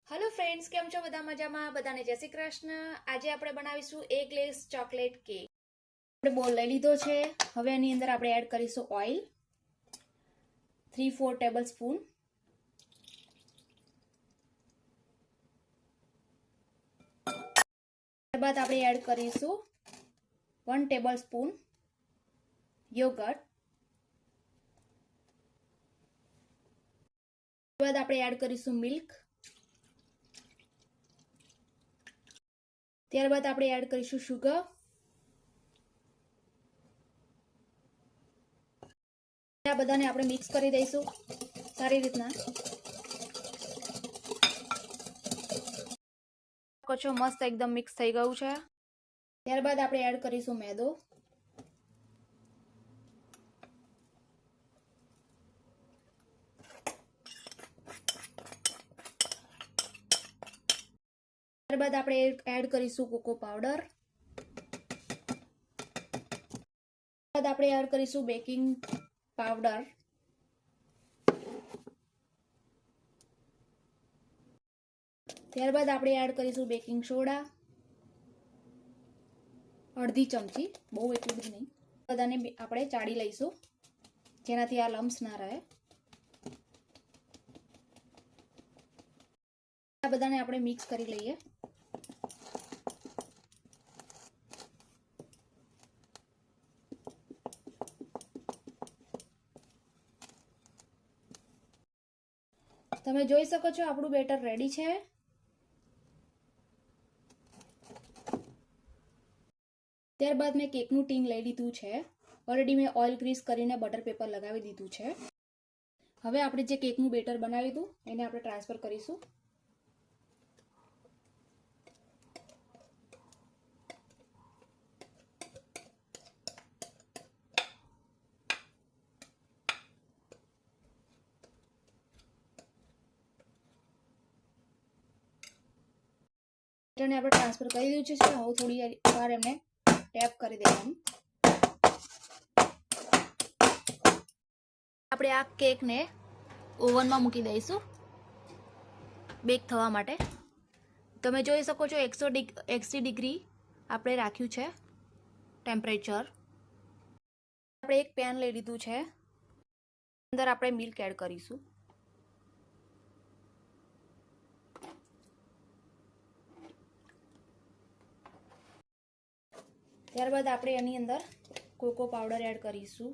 Hello friends, केम छो बधा मजामां? बधाने जय श्री कृष्ण। आज આપણે બનાવીશું એગલેસ ચોકલેટ કેક। આપણે બોલ લઈ લીધો છે। હવે આની અંદર આપણે એડ કરીશું ઓઇલ 3-4 ટેબલસ્પૂન। ત્યારબાદ આપણે એડ કરીશું 1 ટેબલસ્પૂન યોગર્ટ। ત્યારબાદ આપણે એડ કરીશું મિલ્ક। ત્યારબાદ આપણે એડ કરીશું સુગર। આ બધાને આપણે મિક્સ કરી દઈશું સારી રીતના। કચો મસ્ત એકદમ મિક્સ થઈ ગયું છે। ત્યારબાદ આપણે એડ કરીશું મેદો। ત્યારબાદ આપણે એડ કરીશું કોકો પાવડર। ત્યારબાદ આપણે એડ કરીશું બેકિંગ પાવડર। ત્યારબાદ આપણે એડ કરીશું બેકિંગ સોડા અડધી ચમચી, બહુ એટલું બધું નહીં। બધાને આપણે ચાળી લઈશું જેનાથી આ લમ્સ ના રહે। આ બધાને આપણે મિક્સ કરી લઈએ। તમે જોઈ શકો છો આપણું બેટર રેડી છે। ત્યારબાદ મેં કેકનું ટીન લઈ લીધું છે। ઓલરેડી મેં ઓઇલ ગ્રીસ કરીને બટર પેપર લગાવી દીધું છે। હવે આપણે જે કેકનું બેટર બનાવી દીધું એને આપણે ટ્રાન્સફર કરીશું। બેટરને આપણે ટ્રાન્સફર કરી દીધું છે। હવે થોડી વાર એમને ટેપ કરી દેવાનું। આપણે આ કેકને ઓવનમાં મૂકી દઈશું બેક થવા માટે। તમે જોઈ શકો છો 180 ડિગ્રી આપણે રાખ્યું છે ટેમ્પરેચર। આપણે એક પેન લઈ લીધું છે, અંદર આપણે મિલ્ક એડ કરીશું। ત્યારબાદ આપણે એની અંદર કોકો પાવડર એડ કરીશું।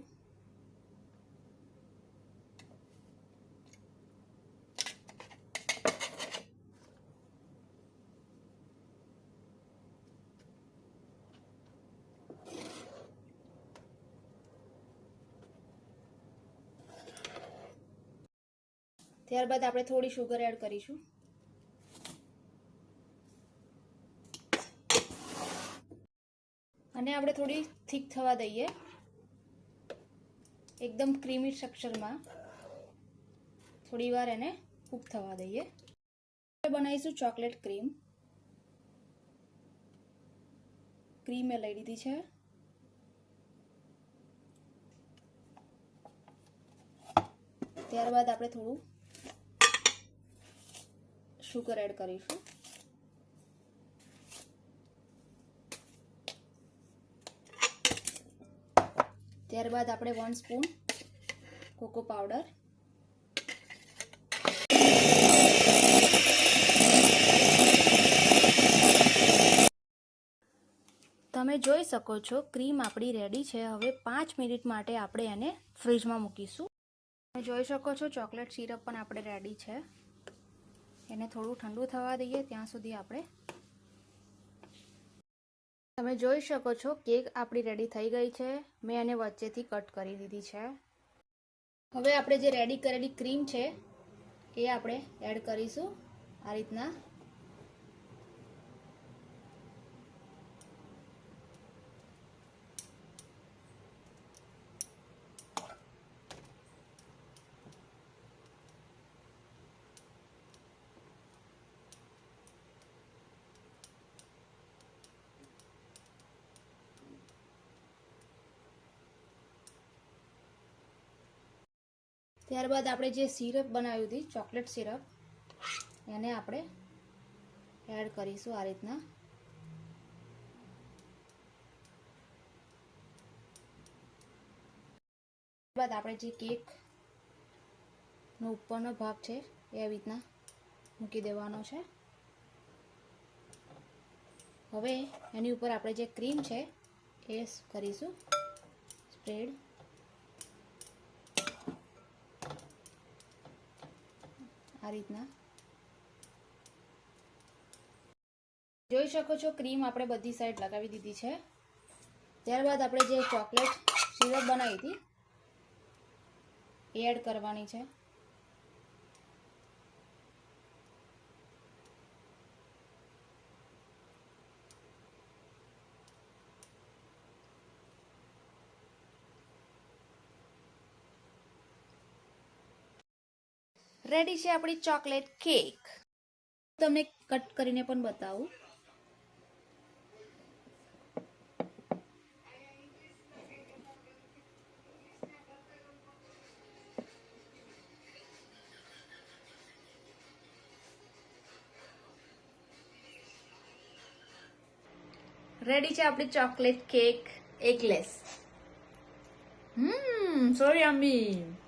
ત્યારબાદ આપણે થોડી સુગર એડ કરીશું। અને આપણે થોડી થીક થવા દઈએ, એકદમ ક્રીમી સ્ટ્રક્ચરમાં થોડી વાર એને કૂક થવા દઈએ। બનાવીશું ચોકલેટ ક્રીમ। ક્રીમ મેં લઈ લીધી છે। ત્યારબાદ આપણે થોડું સુગર એડ કરીશું। ત્યારબાદ આપણે 1 સ્પૂન કોકો પાવડર। તમે જોઈ શકો છો ક્રીમ આપણી રેડી છે। હવે 5 મિનિટ માટે આપણે એને ફ્રીજમાં મૂકીશું। તમે જોઈ શકો છો ચોકલેટ સિરપ પણ આપણે રેડી છે। એને થોડું ઠંડુ થવા દઈએ ત્યાં સુધી આપણે। તમે જોઈ શકો છો કેક આપણી રેડી થઈ ગઈ છે। મેં એને વચ્ચેથી કટ કરી દીધી છે। હવે આપણે જે રેડી કરેલી ક્રીમ છે એ આપણે એડ કરીશું આ રીતના। ત્યારબાદ આપણે જે સિરપ બનાવી હતી ચોકલેટ સિરપ એને આપણે એડ કરીશું આ રીતના. બાદ આપણે જે કેક નો ઉપરનો ભાગ છે એ આવી રીતના મૂકી દેવાનો છે. હવે એની ઉપર આપણે જે ક્રીમ છે એ કરીશું સ્પ્રેડ. આ રીતના જોઈ શકો છો ક્રીમ આપણે બધી સાઈડ લગાવી દીધી છે. ત્યારબાદ આપણે જે ચોકલેટ સિરપ બનાવી હતી એ એડ કરવાની છે. રેડી છે આપણી ચોકલેટ કેક. તમને કટ કરીને પણ બતાવું. રેડી છે આપણી ચોકલેટ કેક એગલેસ. સો યમ્મી.